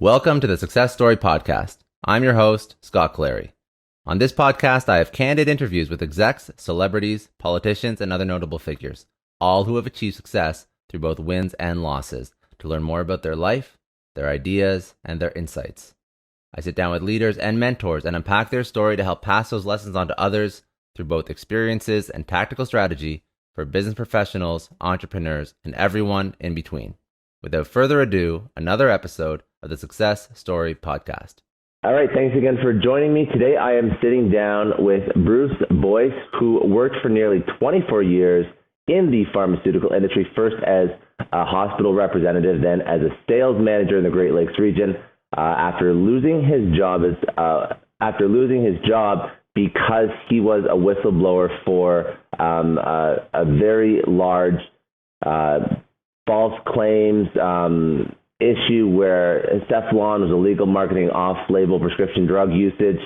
Welcome to the Success Story Podcast. I'm your host, Scott Clary. On this podcast, I have candid interviews with execs, celebrities, politicians, and other notable figures, all who have achieved success through both wins and losses, to learn more about their life, their ideas, and their insights. I sit down with leaders and mentors and unpack their story to help pass those lessons on to others through both experiences and tactical strategy for business professionals, entrepreneurs, and everyone in between. Without further ado, another episode of the Success Story Podcast. All right, thanks again for joining me. Today I am sitting down with Bruce Boise, who worked for nearly 24 years in the pharmaceutical industry, first as a hospital representative, then as a sales manager in the Great Lakes region. After losing his job because he was a whistleblower for a very large false claims issue where Cephalon was illegal marketing off-label prescription drug usage.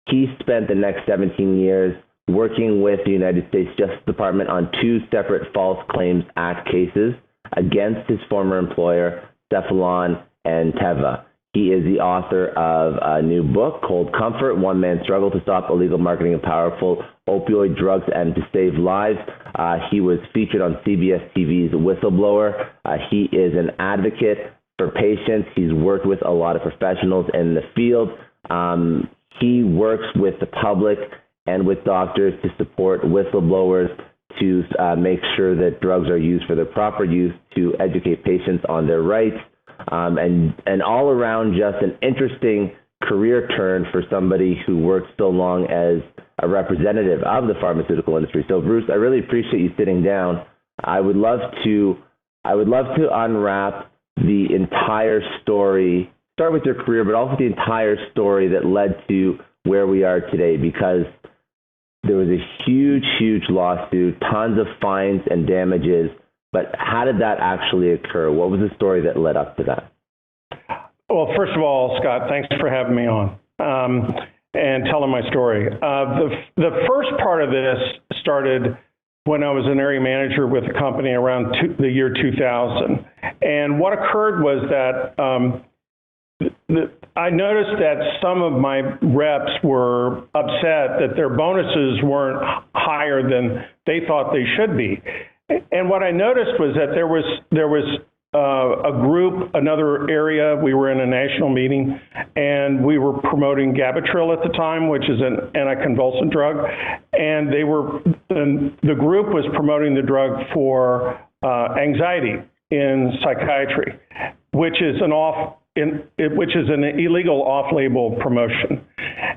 He spent the next 17 years working with the United States Justice Department on two separate False Claims Act cases against his former employer, Cephalon and Teva. He is the author of a new book called Comfort, One Man's Struggle to Stop Illegal Marketing of Powerful Opioid Drugs and to Save Lives. He was featured on CBS-TV's Whistleblower. He is an advocate for patients. He's worked with a lot of professionals in the field. He works with the public and with doctors to support whistleblowers to make sure that drugs are used for their proper use, to educate patients on their rights, and all around just an interesting career turn for somebody who worked so long as a representative of the pharmaceutical industry. So Bruce, I really appreciate you sitting down. I would love to unwrap the entire story, start with your career, but also the entire story that led to where we are today, because there was a huge lawsuit, tons of fines and damages. But how did that actually occur? What was the story that led up to that? Well, first of all, Scott, thanks for having me on and telling my story. The first part of this started when I was an area manager with a company around the year 2000. And what occurred was that I noticed that some of my reps were upset that their bonuses weren't higher than they thought they should be. And what I noticed was that there was a group, another area. We were in a national meeting, and we were promoting Gabatril at the time, which is an anticonvulsant drug. And the group was promoting the drug for anxiety in psychiatry, which is an illegal off-label promotion.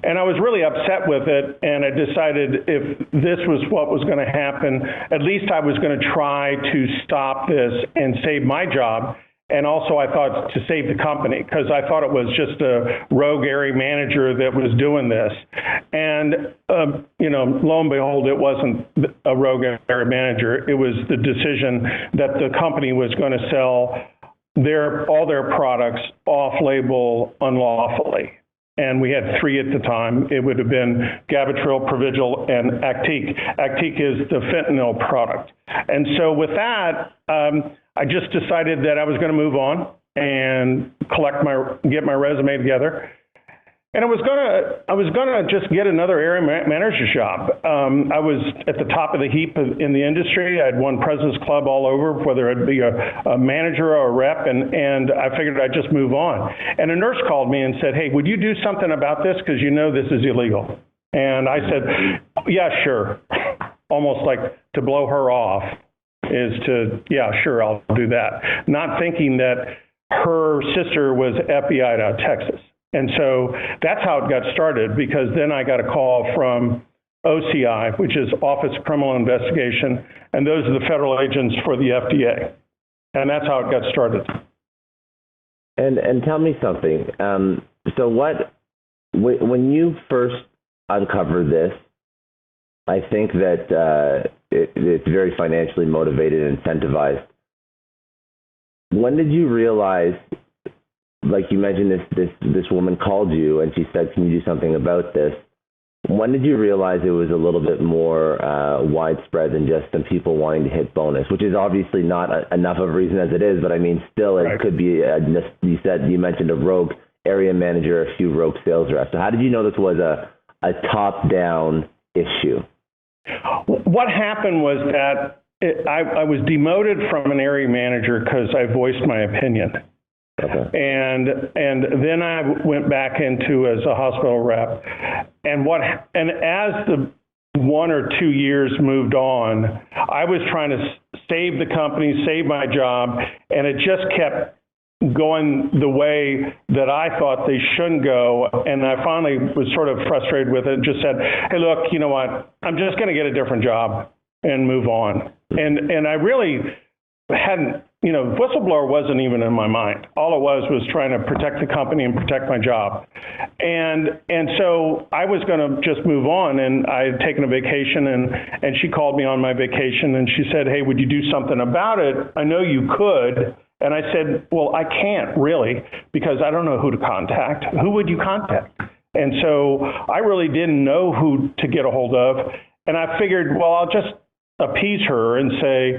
And I was really upset with it, and I decided if this was what was going to happen, at least I was going to try to stop this and save my job. And also I thought to save the company, because I thought it was just a rogue area manager that was doing this. And, lo and behold, it wasn't a rogue area manager. It was the decision that the company was going to sell all their products off-label unlawfully. And we had three at the time. It would have been Gabatril, Provigil, and Actique. Actique is the fentanyl product. And so with that, I just decided that I was going to move on and get my resume together. And I was gonna just get another area manager's job. I was at the top of the heap in the industry. I had won President's Club all over, whether it be a manager or a rep, and I figured I'd just move on. And a nurse called me and said, "Hey, would you do something about this? Because you know this is illegal." And I said, "Yeah, sure." Almost like to blow her off is to, "Yeah, sure, I'll do that." Not thinking that her sister was FBI'd out of Texas. And so that's how it got started, because then I got a call from OCI, which is Office of Criminal Investigation, and those are the federal agents for the FDA. And that's how it got started. And tell me something. So when you first uncovered this, I think that it's very financially motivated and incentivized. When did you realize, like you mentioned, this woman called you and she said, "Can you do something about this?" When did you realize it was a little bit more widespread than just some people wanting to hit bonus, which is obviously not enough of a reason as it is, but I mean, still, it could be, you mentioned a rogue area manager, a few rogue sales reps. So how did you know this was a top-down issue? What happened was that I was demoted from an area manager because I voiced my opinion. Okay. And then I went back into as a hospital rep. And as the 1 or 2 years moved on, I was trying to save the company, save my job, and it just kept going the way that I thought they shouldn't go. And I finally was sort of frustrated with it and just said, hey, look, you know what? I'm just going to get a different job and move on. And I really hadn't, whistleblower wasn't even in my mind. All it was trying to protect the company and protect my job. And so I was going to just move on, and I had taken a vacation, and she called me on my vacation, and she said, hey, would you do something about it? I know you could. And I said, well, I can't really, because I don't know who to contact. Who would you contact? And so I really didn't know who to get a hold of. And I figured, well, I'll just appease her and say,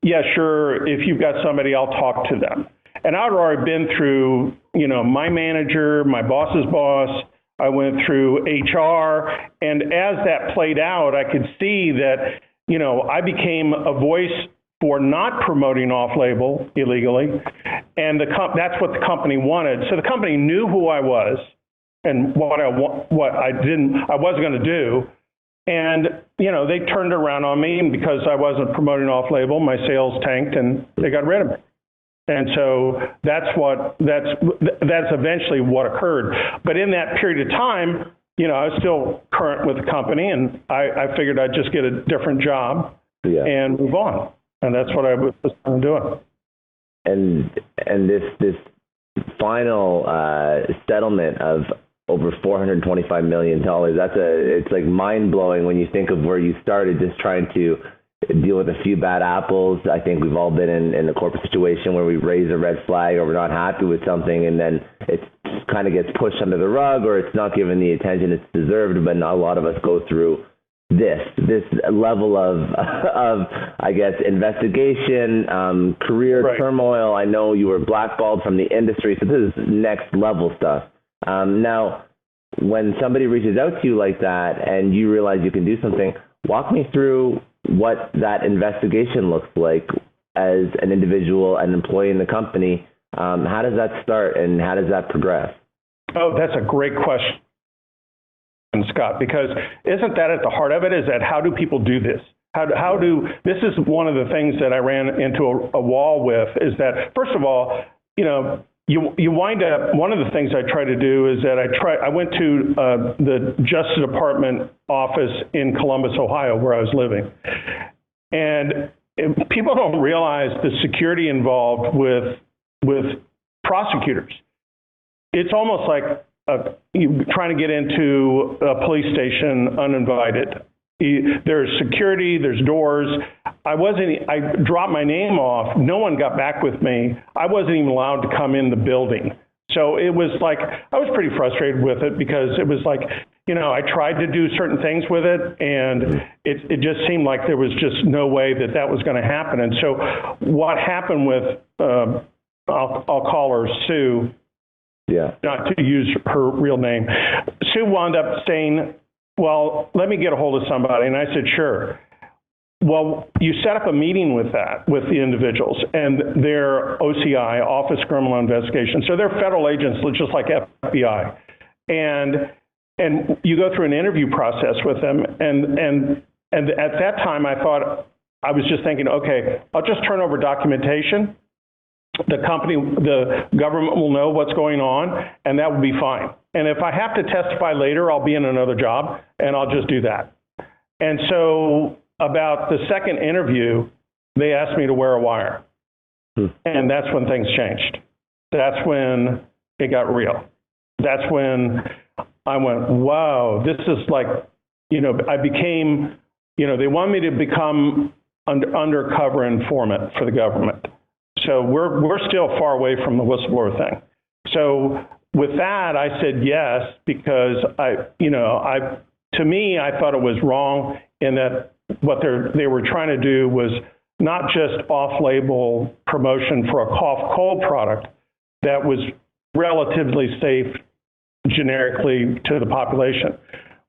yeah, sure, if you've got somebody, I'll talk to them. And I'd already been through, my manager, my boss's boss. I went through HR. And as that played out, I could see that, I became a voice for not promoting off-label illegally, and that's what the company wanted. So the company knew who I was and what I wasn't going to do, and they turned around on me, and because I wasn't promoting off-label, my sales tanked, and they got rid of me. And so that's eventually what occurred. But in that period of time, I was still current with the company, and I figured I'd just get a different job and move on. And that's what I was doing. And this final settlement of over $425 million, it's like mind blowing when you think of where you started, just trying to deal with a few bad apples. I think we've all been in the corporate situation where we raise a red flag or we're not happy with something, and then it kind of gets pushed under the rug, or it's not given the attention it's deserved. But not a lot of us go through this level of I guess investigation, career turmoil. I know you were blackballed from the industry, so this is next level stuff. Now, when somebody reaches out to you like that and you realize you can do something, walk me through what that investigation looks like as an individual, an employee in the company. How does that start and how does that progress? Oh, that's a great question, Scott, because isn't that at the heart of it, is that how do people do this? This is one of the things that I ran into a wall with, is that, first of all, you wind up, one of the things I try to do is that I went to the Justice Department office in Columbus, Ohio, where I was living. And people don't realize the security involved with prosecutors. It's almost like you trying to get into a police station uninvited. There's security, there's doors. I dropped my name off. No one got back with me. I wasn't even allowed to come in the building. So it was like, I was pretty frustrated with it, because it was like, I tried to do certain things with it, and it just seemed like there was just no way that was going to happen. And so what happened with, I'll call her Sue, not to use her real name. Sue wound up saying, well, let me get a hold of somebody. And I said, sure. Well, you set up a meeting with the individuals, and they're OCI, Office of Criminal Investigation. So they're federal agents, just like FBI. And you go through an interview process with them. And at that time, I thought, I was just thinking, okay, I'll just turn over documentation. The government will know what's going on, and that will be fine. And if I have to testify later, I'll be in another job, and I'll just do that. And so about the second interview, they asked me to wear a wire. And that's when things changed. That's when it got real. That's when I went, wow, this is like, I became, they want me to become undercover informant for the government. So we're still far away from the whistleblower thing. So with that, I said yes, because to me, I thought it was wrong in that what they were trying to do was not just off-label promotion for a cough cold product that was relatively safe generically to the population.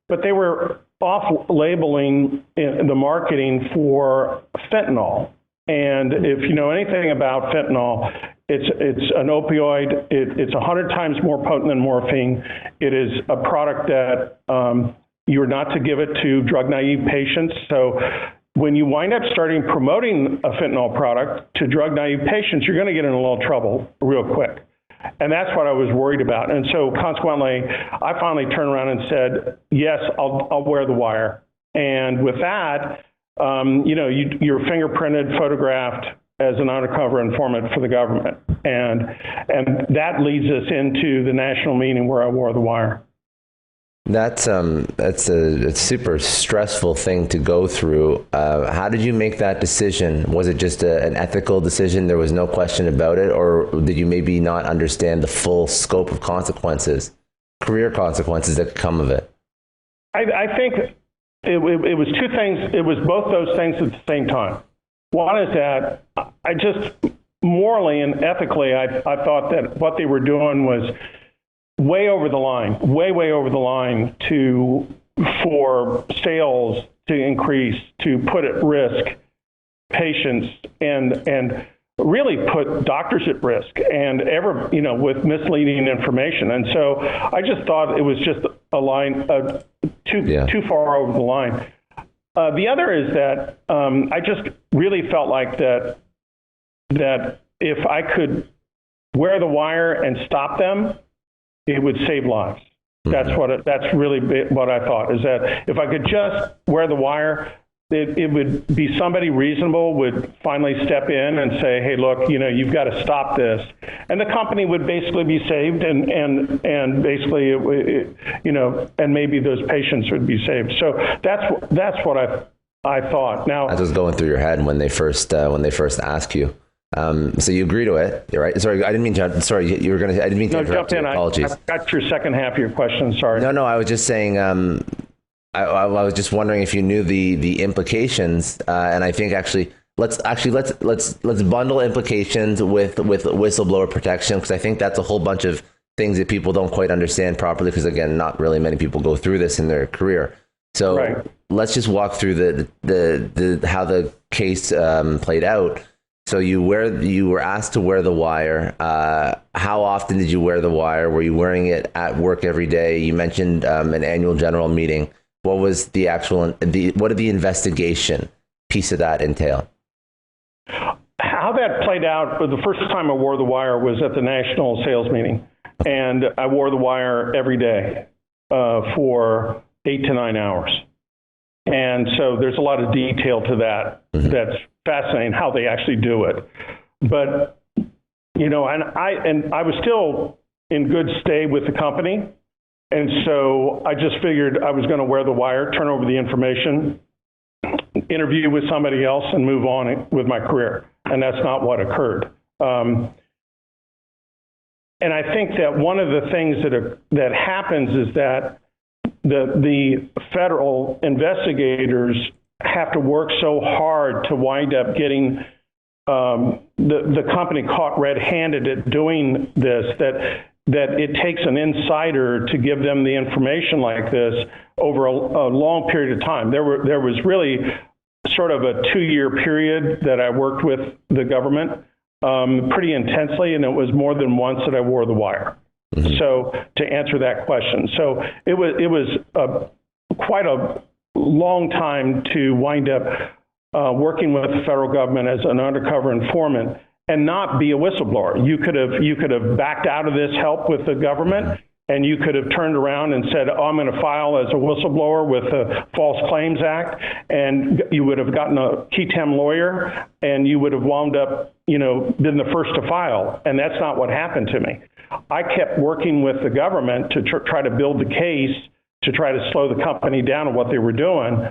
But they were off-labeling in the marketing for fentanyl. And if you know anything about fentanyl, it's an opioid. It's 100 times more potent than morphine. It is a product that you're not to give it to drug-naive patients. So when you wind up promoting a fentanyl product to drug-naive patients, you're going to get in a little trouble real quick. And that's what I was worried about. And so consequently, I finally turned around and said, yes, I'll wear the wire. And with that, you're fingerprinted, photographed as an undercover informant for the government. And that leads us into the national meeting where I wore the wire. That's a super stressful thing to go through. How did you make that decision? Was it just an ethical decision? There was no question about it, or did you maybe not understand the full scope of consequences, career consequences that could come of it? I think it was two things. It was both those things at the same time. One is that I just morally and ethically, I thought that what they were doing was way over the line, way over the line for sales to increase, to put at risk patients and really put doctors at risk and with misleading information. And so I just thought it was just a line too far over the line. The other is that I just really felt like that if I could wear the wire and stop them, it would save lives. That's really what I thought, is that if I could just wear the wire, it would be somebody reasonable would finally step in and say, hey, look, you've got to stop this. And the company would basically be saved and basically, and maybe those patients would be saved. So that's what I thought. Now, that was going through your head when they first asked you. So you agree to it, right? Sorry, I didn't mean to. Sorry, you were going to. I didn't mean to interrupt. Jump in. Apologies. I got your second half of your question. Sorry. No. I was just saying. I was just wondering if you knew the implications, and I think let's bundle implications with whistleblower protection, because I think that's a whole bunch of things that people don't quite understand properly, because again, not really many people go through this in their career. So let's just walk through the how the case played out. So you were asked to wear the wire. How often did you wear the wire? Were you wearing it at work every day? You mentioned an annual general meeting. What was what did the investigation piece of that entail? How that played out, the first time I wore the wire was at the national sales meeting, and I wore the wire every day for 8 to 9 hours. And so there's a lot of detail to that. That's fascinating how they actually do it. But, and I was still in good stay with the company. And so I just figured I was going to wear the wire, turn over the information, interview with somebody else, and move on with my career. And that's not what occurred. And I think that one of the things that happens is that the federal investigators have to work so hard to wind up getting the company caught red-handed at doing this that it takes an insider to give them the information like this over a long period of time. There was really sort of a 2-year period that I worked with the government pretty intensely, and it was more than once that I wore the wire. So to answer that question, so it was quite a long time to wind up working with the federal government as an undercover informant and not be a whistleblower. You could have backed out of this help with the government, and you could have turned around and said, I'm going to file as a whistleblower with the False Claims Act, and you would have gotten a QTEM lawyer, and you would have wound up, been the first to file. And that's not what happened to me. I kept working with the government to try to build the case to try to slow the company down on what they were doing.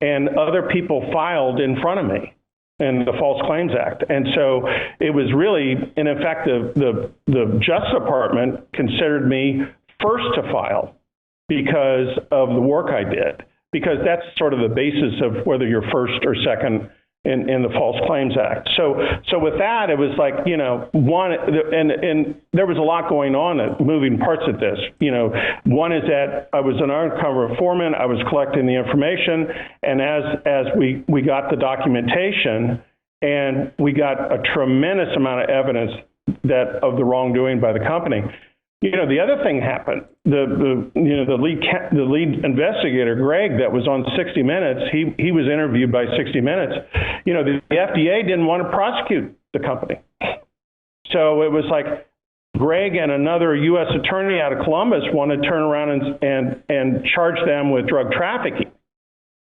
And other people filed in front of me in the False Claims Act. And so it was really, and in fact, the Justice Department considered me first to file because of the work I did, because that's sort of the basis of whether you're first or second in the False Claims Act. So with that, it was like, and there was a lot going on, moving parts of this. One is that I was an undercover informant. I was collecting the information, and as we got the documentation, and we got a tremendous amount of evidence of the wrongdoing by the company. The other thing happened. The lead investigator, Greg, that was on 60 Minutes, he was interviewed by 60 Minutes. The FDA didn't want to prosecute the company. So it was like Greg and another U.S. attorney out of Columbus wanted to turn around and charge them with drug trafficking.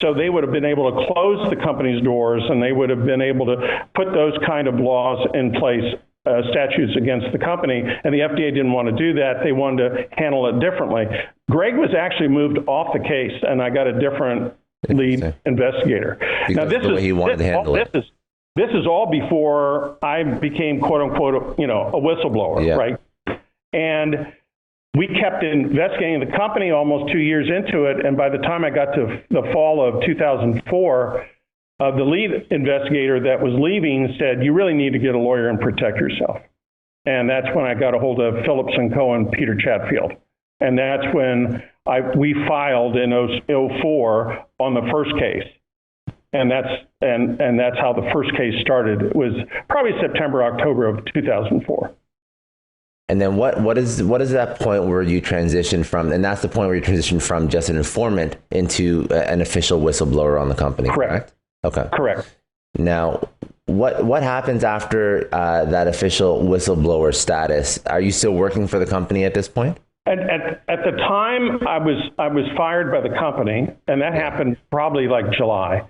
So they would have been able to close the company's doors, and they would have been able to put those kind of laws in place, statutes against the company, and the FDA didn't want to do that. They wanted to handle it differently. Greg was actually moved off the case, and I got a different lead investigator. Now, this is the way he wanted to handle it. This is all before I became, quote unquote, a whistleblower, right? And we kept investigating the company almost 2 years into it, and by the time I got to the fall of 2004, the lead investigator that was leaving said, "You really need to get a lawyer and protect yourself." And that's when I got a hold of Phillips & Co. and Peter Chatfield. And that's when we filed in 2004 on the first case. And that's how the first case started. It was probably September, October of 2004. And then what is that point where you transition from, and that's the point where you transition from just an informant into an official whistleblower on the company, correct? Okay. Correct. Now, what happens after that official whistleblower status? Are you still working for the company at this point? At the time, I was fired by the company, and that happened probably like July.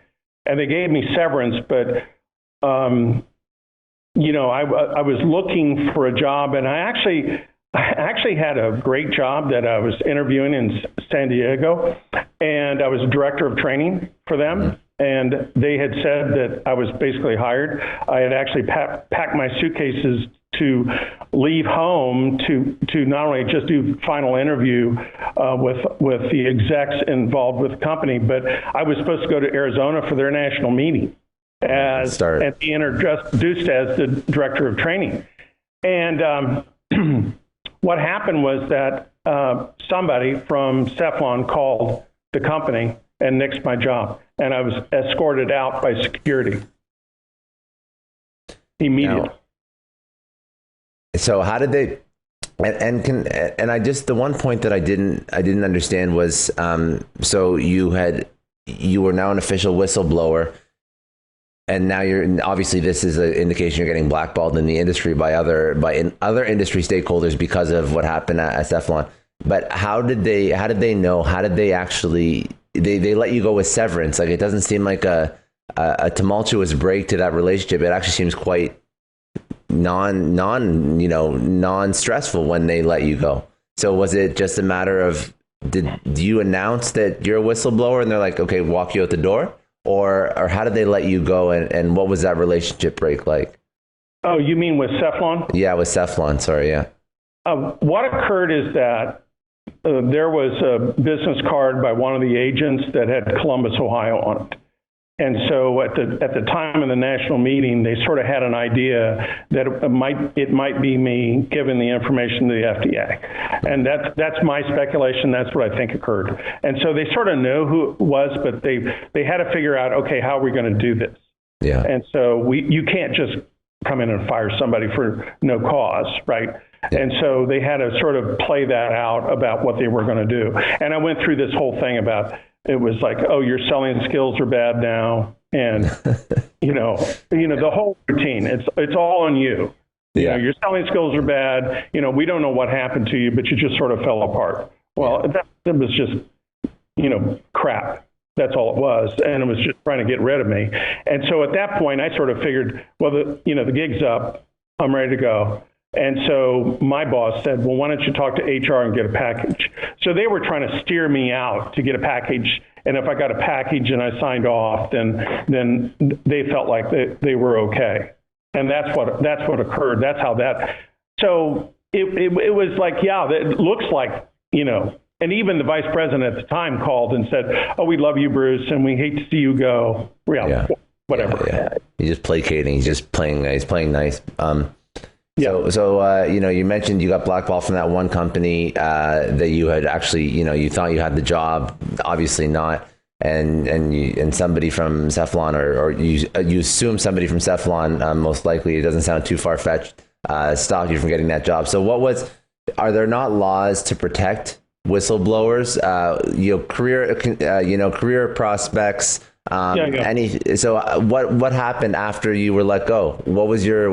And they gave me severance, but I was looking for a job, and I actually had a great job that I was interviewing in San Diego, and I was director of training for them. Mm-hmm. And they had said that I was basically hired. I had actually packed my suitcases to leave home to not only just do final interview with the execs involved with the company, but I was supposed to go to Arizona for their national meeting and be introduced as the director of training. And what happened was that somebody from Cephalon called the company and nixed my job, and I was escorted out by security immediately. Now, so how did they? And I just, the one point that I didn't understand was so you were now an official whistleblower, and now obviously this is an indication you're getting blackballed in the industry by other industry stakeholders because of what happened at Cephalon. But how did they know? How did they actually? They let you go with severance. Like, it doesn't seem like a tumultuous break to that relationship. It actually seems quite non-stressful when they let you go. So was it just a matter of, do you announce that you're a whistleblower and they're like, okay, walk you out the door? Or how did they let you go, and what was that relationship break like? Oh, you mean with Cephalon? Yeah, with Cephalon, sorry, yeah. What occurred is that there was a business card by one of the agents that had Columbus, Ohio on it. And so at the time of the national meeting, they sort of had an idea that it might be me giving the information to the FDA. And that's my speculation. That's what I think occurred. And so they sort of knew who it was, but they had to figure out, okay, how are we going to do this? Yeah. And so you can't just come in and fire somebody for no cause, right? Yeah. And so they had to sort of play that out about what they were going to do. And I went through this whole thing about, it was like, oh, your selling skills are bad now. And, the whole routine, it's all on you. Yeah. Your selling skills are bad. We don't know what happened to you, but you just sort of fell apart. Well, that was just, crap. That's all it was. And it was just trying to get rid of me. And so at that point, I sort of figured, well, the gig's up. I'm ready to go. And so my boss said, well, why don't you talk to HR and get a package? So they were trying to steer me out to get a package. And if I got a package and I signed off, then they felt like they were okay. And that's what occurred. That's how that. So it was like, yeah, it looks like, and even the vice president at the time called and said, oh, we love you, Bruce, and we hate to see you go. Yeah. whatever. Yeah. He's just placating. He's playing nice. So you mentioned you got blackballed from that one company that you had actually, you thought you had the job, obviously not. And somebody from Cephalon, or you assume somebody from Cephalon, most likely, it doesn't sound too far-fetched, stopped you from getting that job. So are there not laws to protect whistleblowers, career prospects, So what happened after you were let go? What was your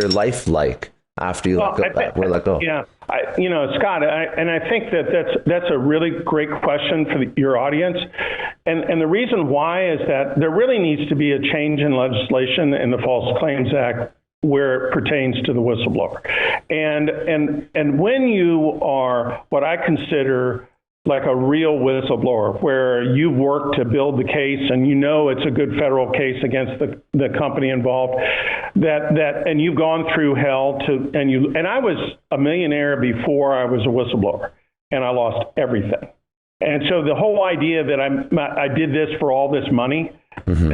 life like after you were let go? Yeah, Scott, I think that's a really great question for your audience. And the reason why is that there really needs to be a change in legislation in the False Claims Act where it pertains to the whistleblower. And when you are what I consider like a real whistleblower, where you've worked to build the case and it's a good federal case against the company involved, and you've gone through hell and I was a millionaire before I was a whistleblower, and I lost everything. And so the whole idea that I did this for all this money, mm-hmm.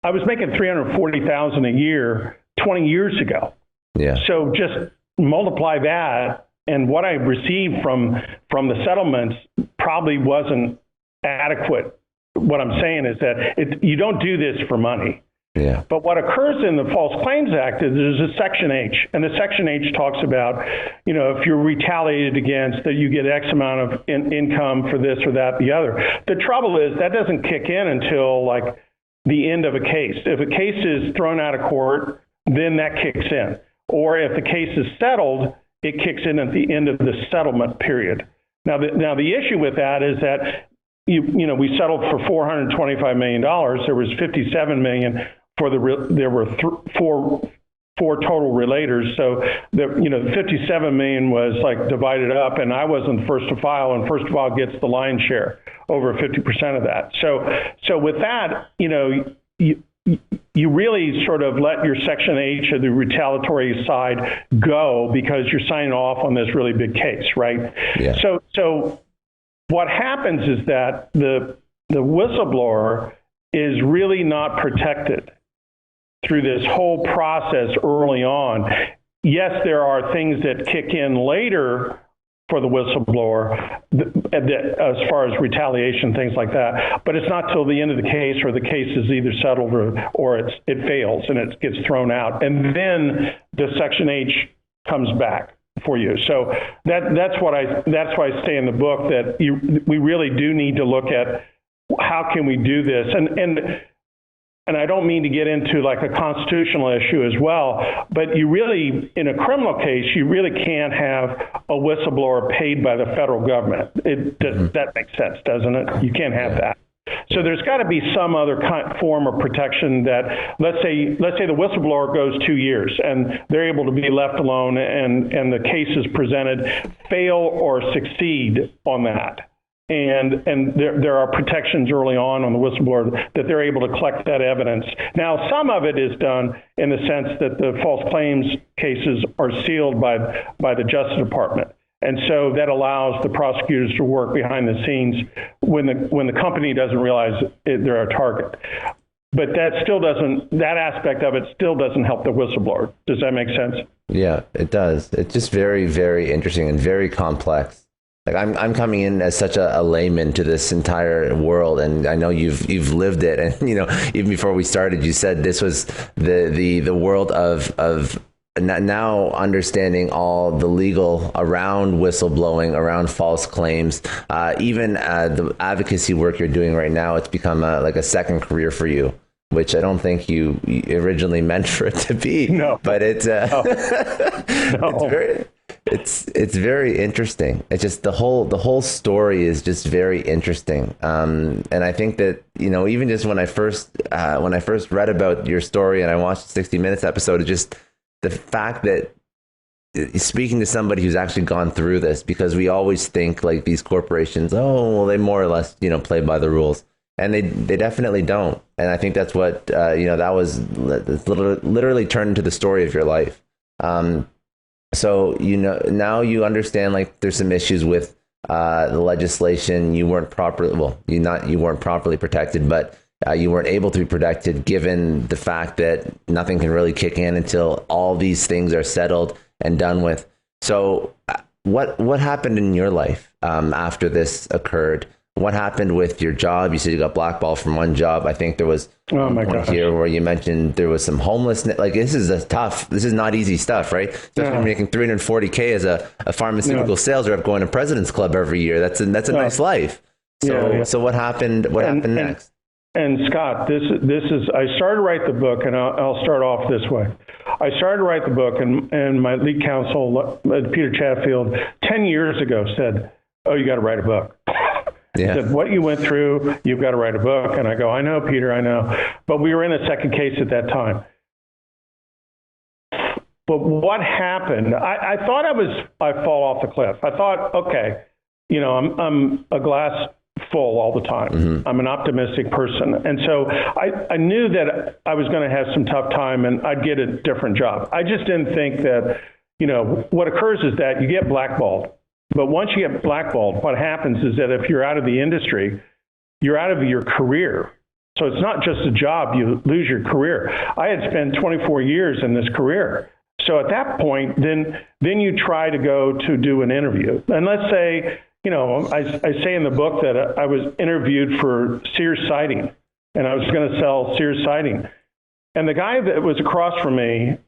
I was making $340,000 a year 20 years ago. Yeah. So just multiply that, and what I received from the settlements probably wasn't adequate. What I'm saying is that you don't do this for money. Yeah. But what occurs in the False Claims Act is there's a Section H, and the Section H talks about, if you're retaliated against, that you get X amount of income for this or that, the other. The trouble is that doesn't kick in until like the end of a case. If a case is thrown out of court, then that kicks in. Or if the case is settled, it kicks in at the end of the settlement period. Now the issue with that is that we settled for $425 million. There was $57 million there were four total relators. So the $57 million was like divided up, and I wasn't first to file, and first to file gets the lion's share, over 50% of that. So with that, you really sort of let your Section H of the retaliatory side go because you're signing off on this really big case, right? Yeah. So what happens is that the whistleblower is really not protected through this whole process early on. Yes, there are things that kick in later for the whistleblower as far as retaliation, things like that. But it's not till the end of the case, or the case is either settled or it fails and it gets thrown out. And then the Section H comes back for you. So that's why I say in the book that we really do need to look at how can we do this. And I don't mean to get into like a constitutional issue as well, but you really, in a criminal case, you really can't have a whistleblower paid by the federal government. That makes sense, doesn't it? You can't have that. So there's got to be some other form of protection that, let's say the whistleblower goes 2 years and they're able to be left alone, and the case is presented, fail or succeed on that. And there are protections early on the whistleblower that they're able to collect that evidence. Now, some of it is done in the sense that the false claims cases are sealed by the Justice Department. And so that allows the prosecutors to work behind the scenes when the company doesn't realize they're a target. But that aspect of it still doesn't help the whistleblower. Does that make sense? Yeah, it does. It's just very, very interesting and very complex. Like I'm coming in as such a layman to this entire world, and I know you've lived it. And even before we started, you said this was the world of now understanding all the legal around whistleblowing, around false claims, even the advocacy work you're doing right now. It's become like a second career for you, which I don't think you originally meant for it to be. No, but it's no. It's very interesting. It's just the whole story is just very interesting. And I think that, even just when I first read about your story and I watched the 60 Minutes episode, it's just the fact that speaking to somebody who's actually gone through this, because we always think like these corporations, they more or less, play by the rules. And they definitely don't. And I think that's what, that was literally turned into the story of your life. So, now you understand, like, there's some issues with the legislation. You weren't properly protected, but you weren't able to be protected given the fact that nothing can really kick in until all these things are settled and done with. So what happened in your life after this occurred? What happened with your job? You said you got blackballed from one job. I think there was one here where you mentioned there was some homelessness. Like, this is not easy stuff, right? Especially when you're making $340K as a pharmaceutical sales rep going to President's Club every year. That's a nice life. So what happened? What happened next? And Scott, this is. I started to write the book, and I'll start off this way. I started to write the book, and my lead counsel, Peter Chatfield, 10 years ago said, "Oh, you got to write a book." Yeah. He said, "What you went through, you've got to write a book." And I go, "I know, Peter, I know." But we were in a second case at that time. But what happened? I thought I'd fall off the cliff. I thought, okay, I'm a glass full all the time. Mm-hmm. I'm an optimistic person. And so I knew that I was going to have some tough time and I'd get a different job. I just didn't think that, what occurs is that you get blackballed. But once you get blackballed, what happens is that if you're out of the industry, you're out of your career. So it's not just a job, you lose your career. I had spent 24 years in this career. So at that point, then you try to go to do an interview. And let's say, I say in the book that I was interviewed for Sears Siding, and I was going to sell Sears Siding. And the guy that was across from me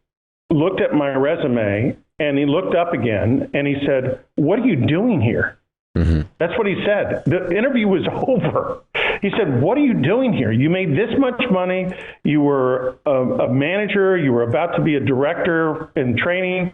looked at my resume, and he looked up again, and he said, "What are you doing here?" Mm-hmm. That's what he said. The interview was over. He said, "What are you doing here? You made this much money. You were a manager. You were about to be a director in training.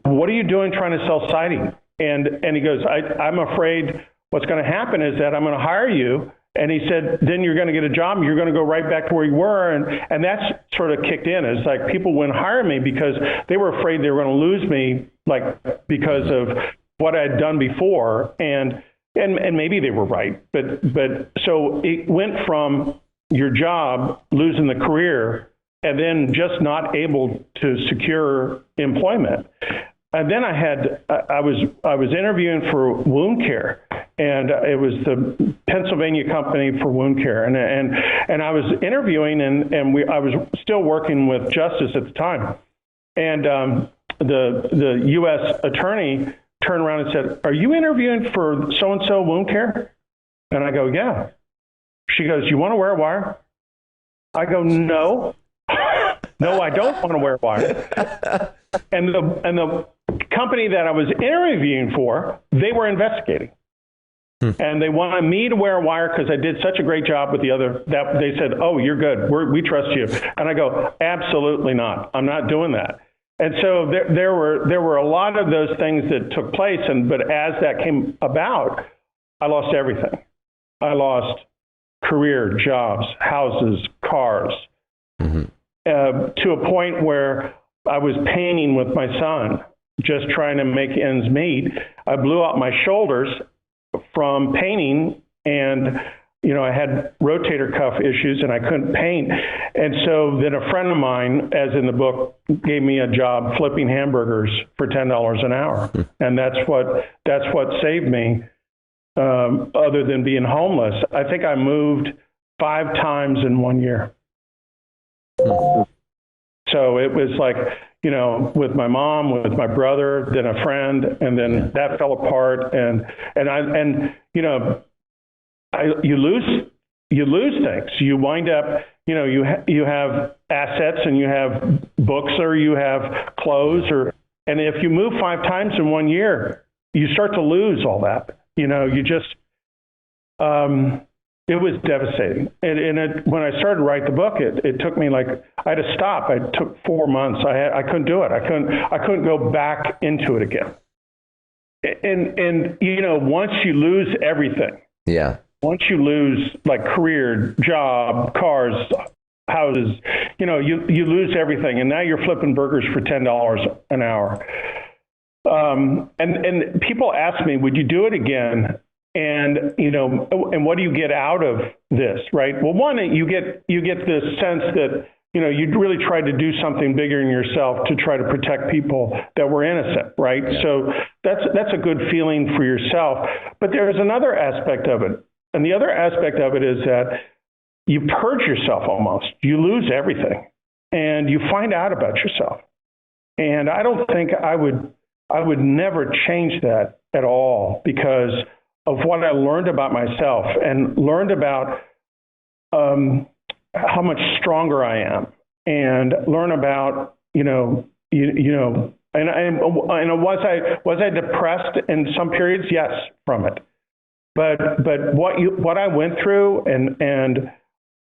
What are you doing trying to sell siding?" And he goes, I'm afraid what's going to happen is that I'm going to hire you. And he said, then you're going to get a job. And you're going to go right back to where you were. And that's sort of kicked in. It's like people wouldn't hire me because they were afraid they were going to lose me, like because of what I'd done before. And maybe they were right. But so it went from your job, losing the career, and then just not able to secure employment. And then I was interviewing for wound care, and it was the Pennsylvania company for wound care, and I was interviewing, and I was still working with Justice at the time, and the U.S. attorney turned around and said, "Are you interviewing for so and so wound care?" And I go, "Yeah." She goes, "You want to wear a wire?" I go, "No." No, I don't want to wear a wire. And the company that I was interviewing for, they were investigating. And they wanted me to wear a wire because I did such a great job with the other, that they said, "Oh, you're good. We trust you." And I go, "Absolutely not. I'm not doing that." And so there were a lot of those things that took place. But as that came about, I lost everything. I lost career, jobs, houses, cars. Mm-hmm. To a point where I was painting with my son, just trying to make ends meet. I blew out my shoulders from painting, and I had rotator cuff issues and I couldn't paint. And so then a friend of mine, as in the book, gave me a job flipping hamburgers for $10 an hour. And that's what saved me, other than being homeless. I think I moved 5 times in 1 year. So it was like, with my mom, with my brother, then a friend, and then that fell apart. You lose things. You wind up, you have assets and you have books or you have clothes, and if you move 5 times in 1 year, you start to lose all that. It was devastating. And when I started to write the book, it took me I had to stop. It took 4 months. I couldn't do it. I couldn't go back into it again. And once you lose everything. Yeah. Once you lose career, job, cars, houses, you lose everything. And now you're flipping burgers for $10 an hour. And people ask me, would you do it again? And, and what do you get out of this, right? Well, one, you get this sense that, you really tried to do something bigger in yourself to try to protect people that were innocent, right? Yeah. So that's a good feeling for yourself. But there's another aspect of it. And the other aspect of it is that you purge yourself almost. You lose everything, and you find out about yourself. And I don't think I would never change that at all, because of what I learned about myself and learned about how much stronger I am, and learn about, and was I depressed in some periods? Yes, from it. But what I went through, and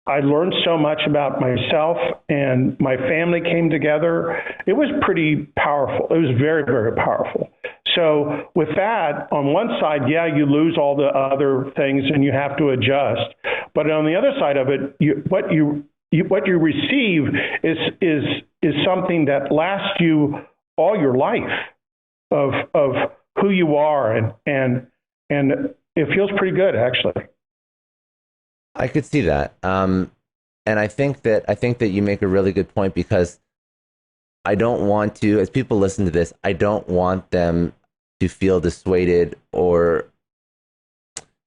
I learned so much about myself, and my family came together. It was pretty powerful. It was very, very powerful. So with that, on one side, yeah, you lose all the other things and you have to adjust. But on the other side of it, what you receive is something that lasts you all your life, of who you are, and it feels pretty good, actually. I could see that, and I think that you make a really good point, because I don't want to, as people listen to this, I don't want them to feel dissuaded or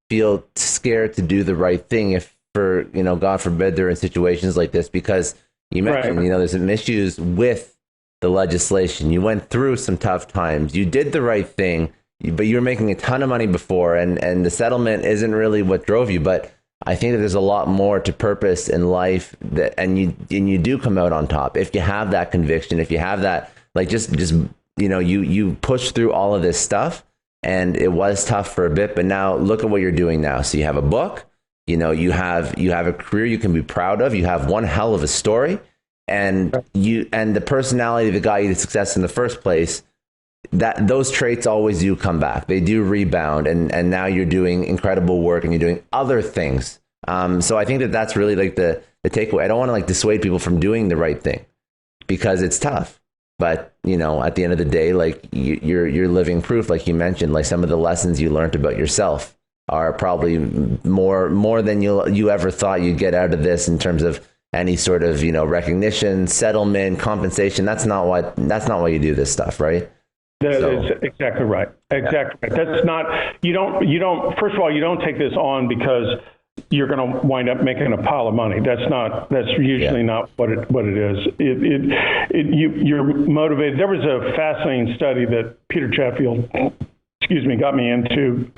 feel scared to do the right thing if, for God forbid, they're in situations like this, because you mentioned, Right. There's some issues with the legislation. You went through some tough times. You did the right thing, but you were making a ton of money before, and the settlement isn't really what drove you. But I think that there's a lot more to purpose in life, and you do come out on top if you have that conviction, if you have that, like, just you push through all of this stuff, and it was tough for a bit, but now look at what you're doing now. So you have a book, you have a career you can be proud of, you have one hell of a story, and the personality that got you to success in the first place, that those traits always do come back. They do rebound, and now you're doing incredible work and you're doing other things. So I think that that's really like the takeaway. I don't want to like dissuade people from doing the right thing, because it's tough. But at the end of the day, like you're living proof, like you mentioned, like some of the lessons you learned about yourself are probably more than you ever thought you'd get out of this, in terms of any sort of recognition, settlement, compensation. That's not why you do this stuff, right? That is exactly right. Exactly right. That's not, you don't, first of all, you don't take this on because you're going to wind up making a pile of money. That's usually not what it is. You're motivated. There was a fascinating study that Peter Chatfield, got me into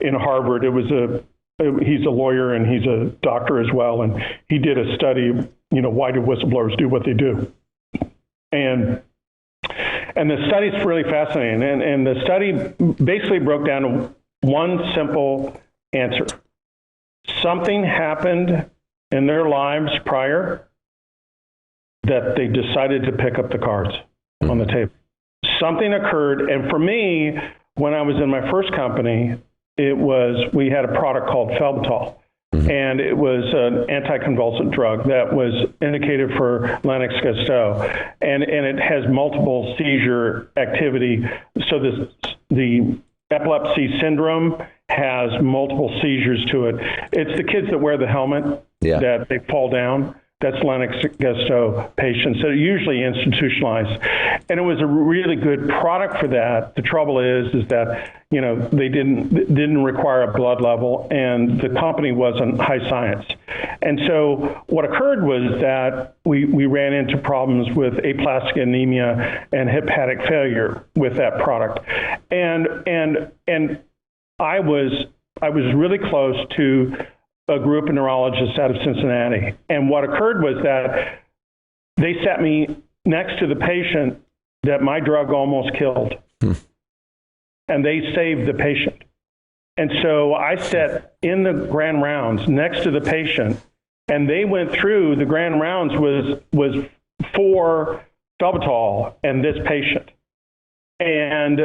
in Harvard. He's a lawyer and he's a doctor as well. And he did a study, why do whistleblowers do what they do? And the study's really fascinating. And the study basically broke down to one simple answer. Something happened in their lives prior that they decided to pick up the cards on the table. Something occurred. And for me, when I was in my first company, we had a product called Felbutol. And it was an anticonvulsant drug that was indicated for Lennox-Gastaut, and it has multiple seizure activity. So the epilepsy syndrome has multiple seizures to it. It's the kids that wear the helmet that they fall down. That's Lennox-Gastaut patients that are usually institutionalized. And it was a really good product for that. The trouble is that, they didn't require a blood level, and the company wasn't high science. And so what occurred was that we ran into problems with aplastic anemia and hepatic failure with that product. And I was really close to a group of neurologists out of Cincinnati. And what occurred was that they sat me next to the patient that my drug almost killed. And they saved the patient. And so I sat in the grand rounds next to the patient, and they went through the grand rounds was for Felbutol and this patient. And,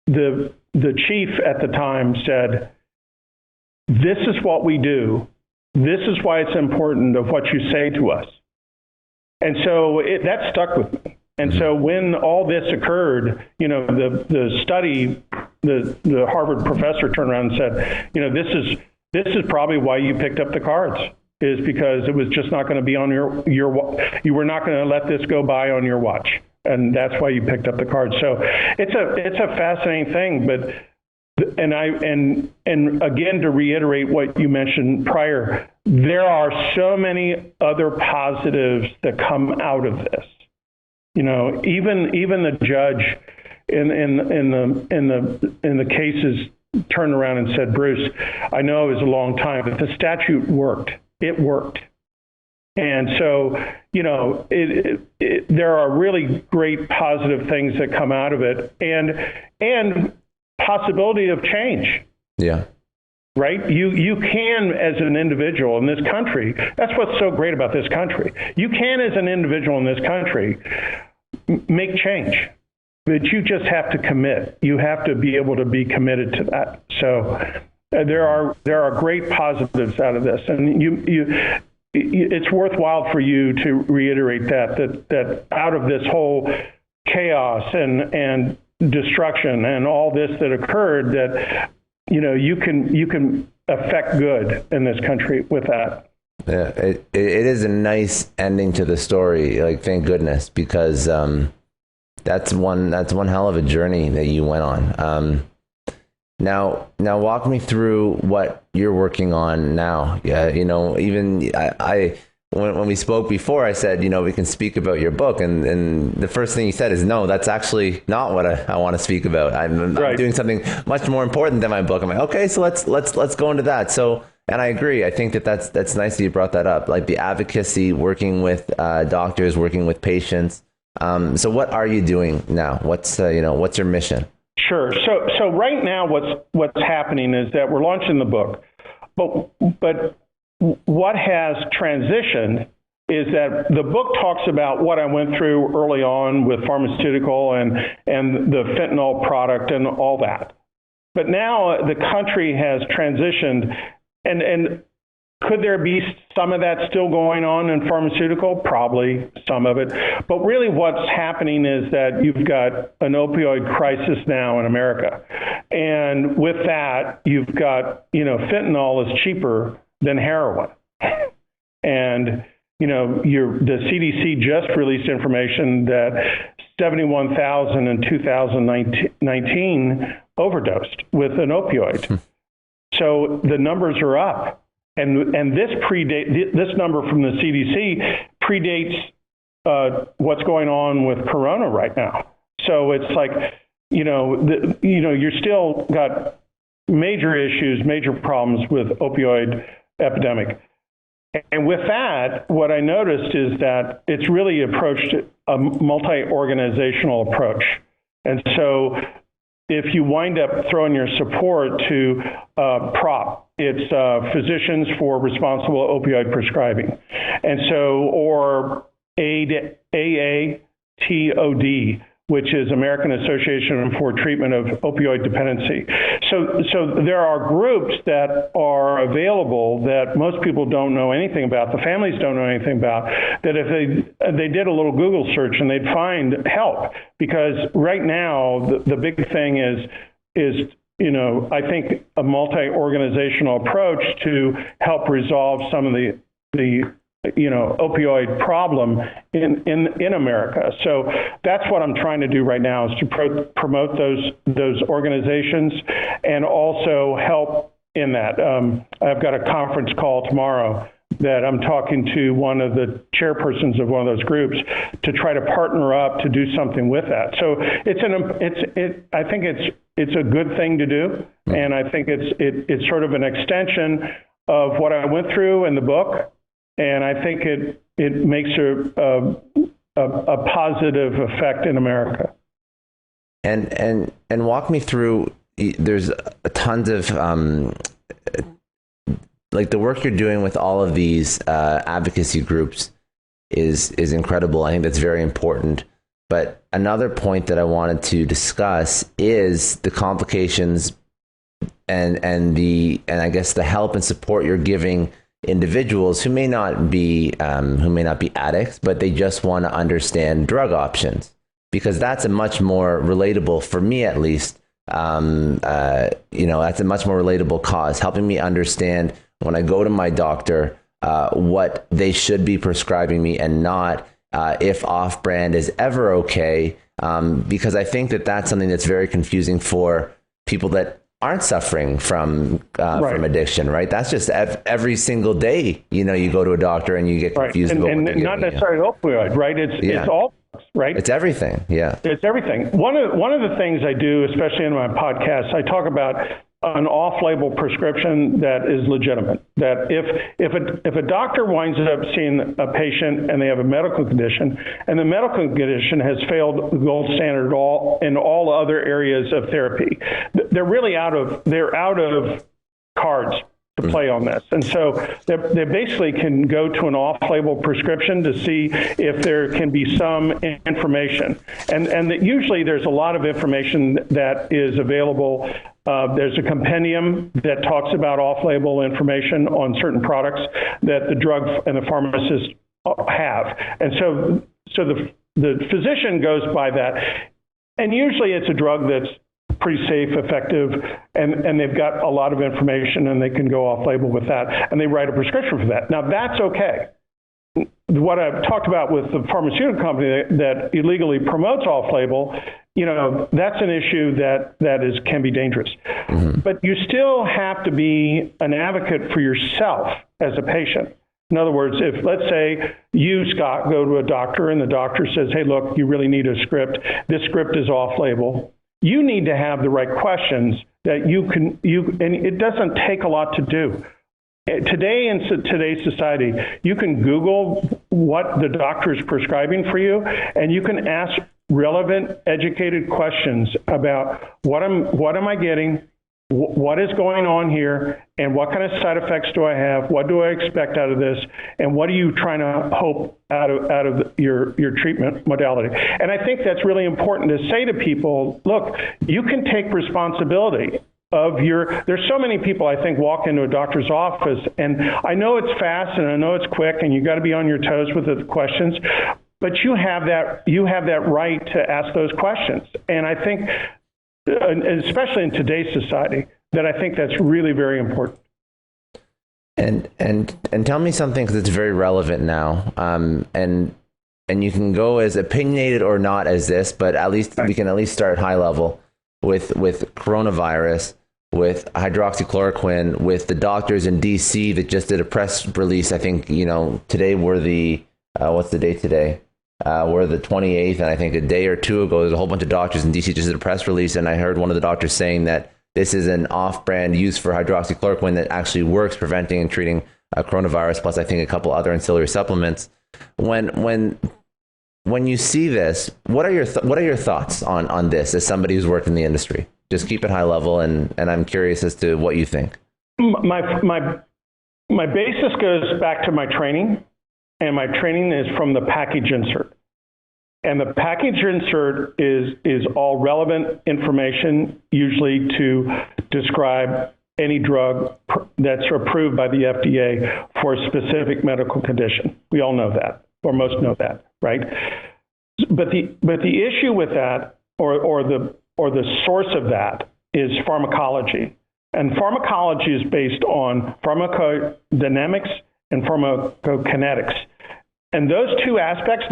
the chief at the time said, "This is what we do. This is why it's important of what you say to us." And so that stuck with me. And so when all this occurred, the study, the Harvard professor turned around and said, this is probably why you picked up the cards, is because it was just not going to be on you were not going to let this go by on your watch. And that's why you picked up the cards. So it's a fascinating thing, but and again, to reiterate what you mentioned prior, there are so many other positives that come out of this. Even the judge in the cases turned around and said, Bruce, I know it was a long time, but the statute worked. It worked. And so, there are really great positive things that come out of it, and possibility of change. Yeah. Right? You can, as an individual in this country, that's what's so great about this country. You can, as an individual in this country, make change, but you just have to commit. You have to be able to be committed to that. So there are great positives out of this, and it's worthwhile for you to reiterate that out of this whole chaos and destruction and all this that occurred, that you can affect good in this country with that. Yeah, it is a nice ending to the story. Like, thank goodness, because that's one hell of a journey that you went on. Now walk me through what you're working on now. Yeah, even I when we spoke before, I said, we can speak about your book, and the first thing you said is, no, that's actually not what I want to speak about. I'm doing something much more important than my book. I'm like, okay, so let's go into that. So, and I agree. I think that's nice that you brought that up, like the advocacy, working with doctors, working with patients. So what are you doing now? What's your mission? Sure. So right now, what's happening is that we're launching the book, but what has transitioned is that the book talks about what I went through early on with pharmaceutical and the fentanyl product and all that. But now the country has transitioned, and could there be some of that still going on in pharmaceutical? Probably some of it. But really what's happening is that you've got an opioid crisis now in America. And with that, you've got, fentanyl is cheaper than heroin. And, the CDC just released information that 71,000 in 2019 overdosed with an opioid. So the numbers are up. And this number from the CDC predates what's going on with Corona right now. So it's like, you're still got major issues, major problems with opioid epidemic. And with that, what I noticed is that it's really approached a multi-organizational approach. And so if you wind up throwing your support to PROP, it's Physicians for Responsible Opioid Prescribing. And so, or AATOD, which is American Association for Treatment of Opioid Dependency. So there are groups that are available that most people don't know anything about, the families don't know anything about, that if they did a little Google search and they'd find help. Because right now, the big thing is I think a multi-organizational approach to help resolve some of the opioid problem in America. So that's what I'm trying to do right now, is to promote those organizations and also help in that. I've got a conference call tomorrow that I'm talking to one of the chairpersons of one of those groups to try to partner up to do something with that. So I think it's a good thing to do, and I think it's sort of an extension of what I went through in the book. And I think it makes a positive effect in America. And walk me through. There's a tons of like the work you're doing with all of these advocacy groups is incredible. I think that's very important. But another point that I wanted to discuss is the complications and I guess the help and support you're giving individuals who may not be addicts, but they just want to understand drug options, because that's a much more relatable, for me at least, that's a much more relatable cause, helping me understand when I go to my doctor what they should be prescribing me and not, if off-brand is ever okay, because I think that's something that's very confusing for people that aren't suffering from addiction, right? That's just every single day. You go to a doctor and you get confused about what they're giving not necessarily opioid, right? It's all, right? It's everything. Yeah, it's everything. One of the things I do, especially in my podcast, I talk about an off-label prescription that is legitimate. That if a doctor winds up seeing a patient and they have a medical condition, and the medical condition has failed the gold standard in all other areas of therapy, they're really out of cards to play on this. And so they basically can go to an off-label prescription to see if there can be some information. And usually there's a lot of information that is available. There's a compendium that talks about off-label information on certain products that the drug and the pharmacist have. And so the physician goes by that. And usually it's a drug that's pretty safe, effective, and they've got a lot of information and they can go off-label with that, and they write a prescription for that. Now, that's okay. What I've talked about with the pharmaceutical company that illegally promotes off-label, that's an issue that can be dangerous. Mm-hmm. But you still have to be an advocate for yourself as a patient. In other words, if, let's say, you, Scott, go to a doctor and the doctor says, hey, look, you really need a script. This script is off-label. You need to have the right questions that and it doesn't take a lot to do. Today, in today's society, you can Google what the doctor is prescribing for you, and you can ask relevant, educated questions about what am I getting, what is going on here, and what kind of side effects do I have? What do I expect out of this? And what are you trying to hope out of your treatment modality? And I think that's really important to say to people, look, you can take responsibility of there's so many people, I think, walk into a doctor's office, and I know it's fast and I know it's quick and you got to be on your toes with the questions, but you have that right to ask those questions. And I think, especially in today's society, that I think that's really very important. And tell me something, because it's very relevant now. And you can go as opinionated or not as this, but at least we can at least start high level with coronavirus, with hydroxychloroquine, with the doctors in DC that just did a press release. I think today we're what's the date today? We're the 28th, and I think a day or two ago, there's a whole bunch of doctors in DC just did a press release, and I heard one of the doctors saying that this is an off-brand use for hydroxychloroquine that actually works preventing and treating coronavirus, plus I think a couple other ancillary supplements. When you see this, what are your thoughts on this as somebody who's worked in the industry? Just keep it high level, and I'm curious as to what you think. My basis goes back to my training. And my training is from the package insert. And the package insert is all relevant information, usually to describe any drug that's approved by the FDA for a specific medical condition. We all know that, or most know that, right? But the issue with that, or the source of that, is pharmacology. And pharmacology is based on pharmacodynamics and pharmacokinetics. And those two aspects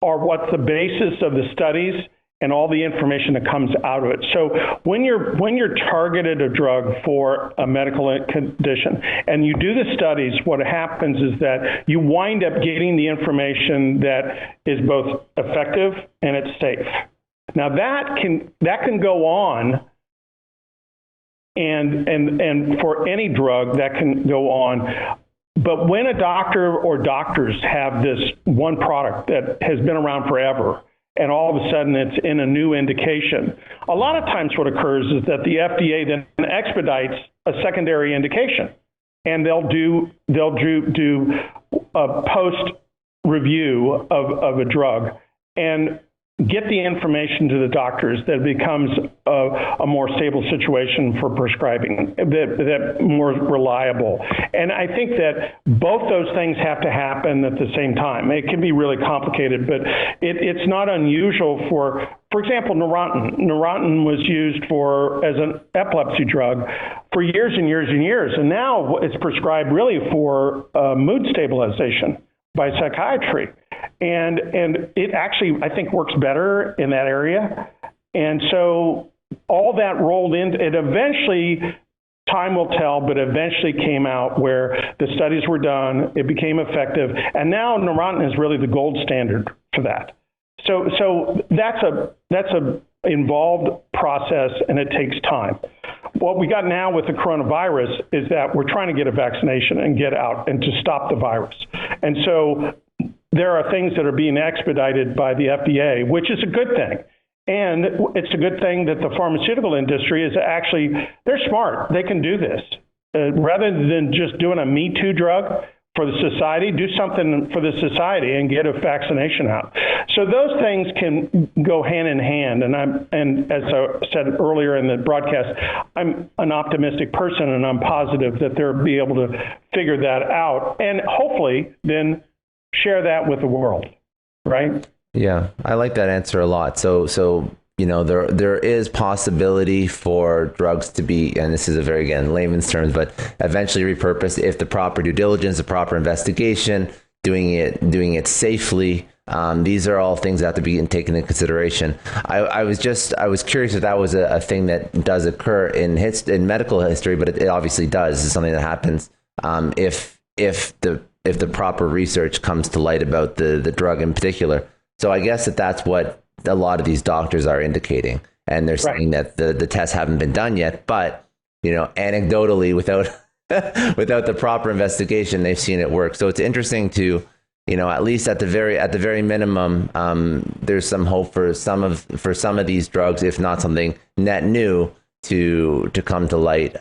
are what's the basis of the studies and all the information that comes out of it. So when you're targeted a drug for a medical condition and you do the studies, what happens is that you wind up getting the information that is both effective and it's safe. Now that can go on, and for any drug that can go on. But when a doctor or doctors have this one product that has been around forever, and all of a sudden it's in a new indication, a lot of times what occurs is that the FDA then expedites a secondary indication, and they'll do a post review of a drug and get the information to the doctors that becomes a more stable situation for prescribing, that more reliable. And I think that both those things have to happen at the same time. It can be really complicated, but it's not unusual for example, Neurontin. Neurontin was used as an epilepsy drug for years and years and years, and now it's prescribed really for mood stabilization by psychiatry. And it actually, I think, works better in that area. And so all that rolled in. It eventually, time will tell, but eventually came out where the studies were done, it became effective, and now neurontin is really the gold standard for that. So that's a involved process, and it takes time. What we got now with the coronavirus is that we're trying to get a vaccination and get out and to stop the virus. And so there are things that are being expedited by the FDA, which is a good thing. And it's a good thing that the pharmaceutical industry is actually, they're smart. They can do this. Rather than just doing a Me Too drug for the society, do something for the society and get a vaccination out. So those things can go hand in hand. And as I said earlier in the broadcast, I'm an optimistic person, and I'm positive that they'll be able to figure that out and hopefully then share that with the world, right? Yeah, I like that answer a lot. So there is possibility for drugs to be, and this is a very, again, layman's terms, but eventually repurposed if the proper due diligence, the proper investigation, doing it safely. These are all things that have to be taken into consideration. I was curious if that was a thing that does occur in medical history, but it obviously does. It's something that happens if the proper research comes to light about the drug in particular. So I guess that's what a lot of these doctors are indicating, and they're saying that the tests haven't been done yet, but anecdotally, without the proper investigation, they've seen it work. So it's interesting to, at least at the very minimum, there's some hope for some of these drugs, if not something net new, to come to light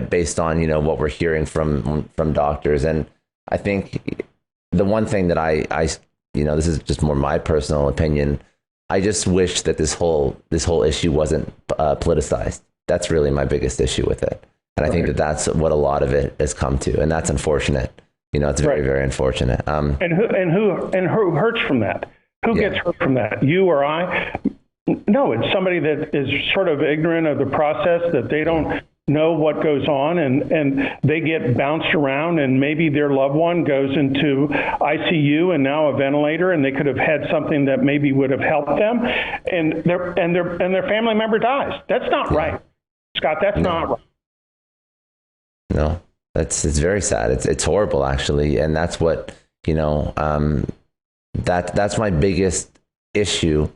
based on what we're hearing from doctors. And I think the one thing that I this is just more my personal opinion, I just wish that this whole issue wasn't politicized. That's really my biggest issue with it. And I think that that's what a lot of it has come to, and that's unfortunate. It's very, very unfortunate. And who hurts from that? Who gets hurt from that? You or I? No, it's somebody that is sort of ignorant of the process, that they don't know what goes on, and they get bounced around, and maybe their loved one goes into ICU and now a ventilator, and they could have had something that maybe would have helped them, and their family member dies. That's not right, Scott. That's not right. No, it's very sad. It's horrible, actually, and that's what that's my biggest issue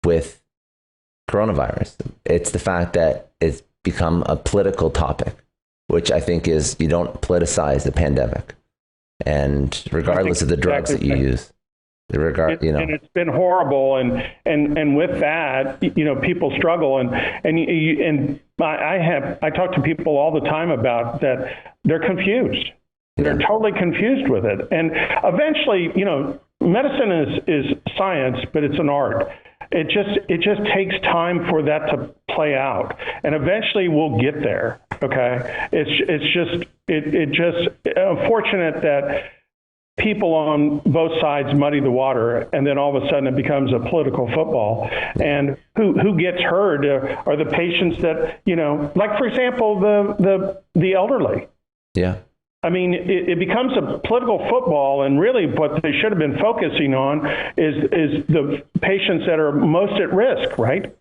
with coronavirus. It's the fact that it's become a political topic, which I think is, you don't politicize the pandemic, and regardless of the drugs that you use, and it's been horrible, and with that, people struggle, and I talk to people all the time about that. They're confused. They're totally confused with it, and eventually, medicine is science, but it's an art. It just takes time for that to play out, and eventually we'll get there. Okay, it's just unfortunate that people on both sides muddy the water, and then all of a sudden it becomes a political football. And who gets hurt are the patients that like, for example, the elderly. Yeah. I mean, it becomes a political football, and really what they should have been focusing on is the patients that are most at risk, right?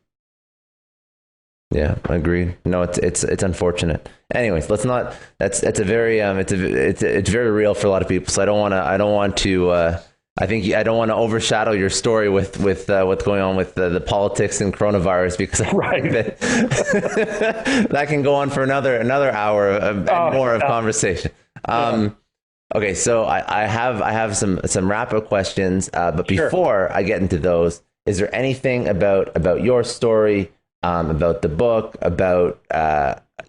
Yeah, agreed. No, it's unfortunate. Anyways, let's not. It's a very it's very real for a lot of people. So I don't want to. I don't want to overshadow your story with what's going on with the politics and coronavirus, because I think that can go on for another hour and more of conversation. Okay, so I have some wrap-up questions, but before I get into those, is there anything about your story, about the book, about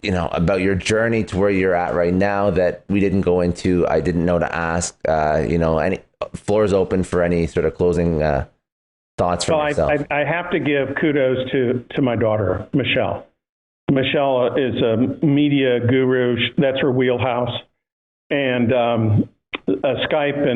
your journey to where you're at right now that we didn't go into? I didn't know to ask. Any floor's open for any sort of closing thoughts from yourself. I have to give kudos to my daughter, Michelle. Michelle is a media guru. That's her wheelhouse. And Skype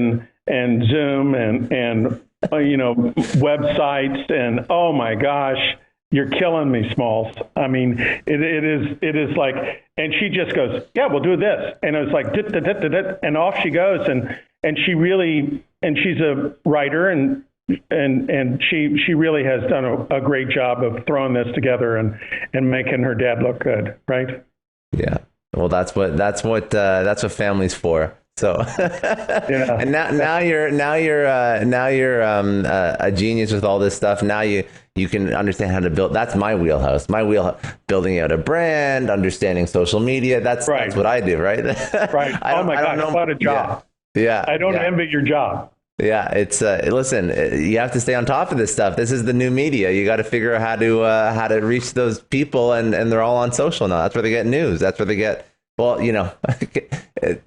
and Zoom and websites, and oh my gosh, you're killing me, Smalls. I mean, it is like, and she just goes, yeah, we'll do this, and it's like dit, dit, dit, dit, dit, and off she goes, and she really, and she's a writer, and and she really has done a great job of throwing this together and making her dad look good, right? Yeah. Well, that's what family's for. So, Yeah. And now you're a genius with all this stuff. Now you can understand how to build. That's my wheelhouse. Building out a brand, understanding social media. That's what I do, right? Right. Oh my gosh, what a job. Yeah. I don't envy your job. Yeah, it's listen, you have to stay on top of this stuff. This is the new media. You got to figure out how to reach those people, and they're all on social now. That's where they get news. That's where they get, well,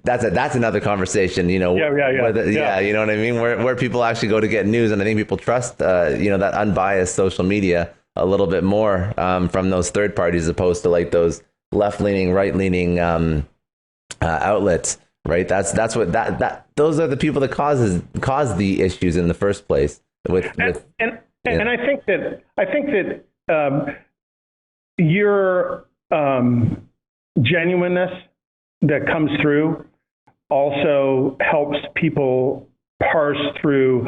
that's another conversation, Yeah. Yeah, you know what I mean? Where people actually go to get news, and I think people trust that unbiased social media a little bit more from those third parties, as opposed to like those left-leaning, right-leaning outlets. Right. That's what those are the people that cause the issues in the first place. And I think that your genuineness that comes through also helps people parse through